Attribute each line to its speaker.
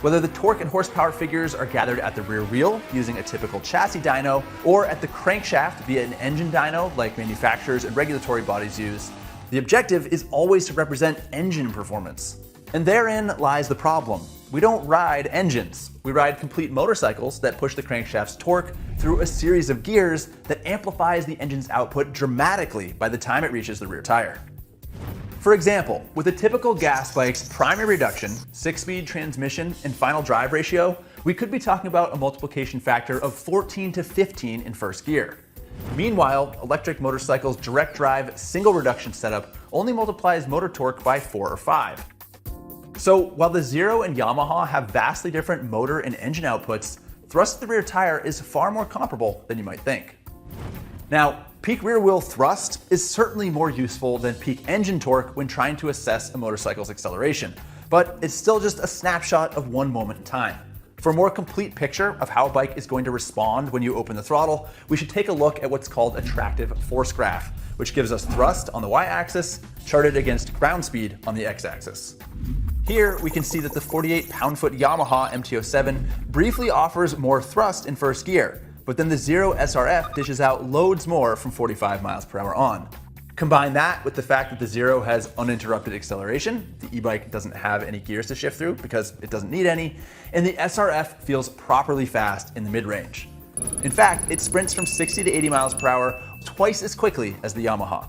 Speaker 1: Whether the torque and horsepower figures are gathered at the rear wheel using a typical chassis dyno, or at the crankshaft via an engine dyno like manufacturers and regulatory bodies use, the objective is always to represent engine performance. And therein lies the problem. We don't ride engines. We ride complete motorcycles that push the crankshaft's torque through a series of gears that amplifies the engine's output dramatically by the time it reaches the rear tire. For example, with a typical gas bike's primary reduction, 6-speed transmission, and final drive ratio, we could be talking about a multiplication factor of 14 to 15 in first gear. Meanwhile, electric motorcycles' direct drive single reduction setup only multiplies motor torque by 4 or 5. So while the Zero and Yamaha have vastly different motor and engine outputs, thrust at the rear tire is far more comparable than you might think. Now, peak rear wheel thrust is certainly more useful than peak engine torque when trying to assess a motorcycle's acceleration, but it's still just a snapshot of one moment in time. For a more complete picture of how a bike is going to respond when you open the throttle, we should take a look at what's called a tractive force graph, which gives us thrust on the y-axis charted against ground speed on the x-axis. Here we can see that the 48 pound-foot Yamaha MT-07 briefly offers more thrust in first gear, but then the Zero SRF dishes out loads more from 45 miles per hour on. Combine that with the fact that the Zero has uninterrupted acceleration, the e-bike doesn't have any gears to shift through because it doesn't need any, and the SRF feels properly fast in the mid-range. In fact, it sprints from 60 to 80 miles per hour twice as quickly as the Yamaha.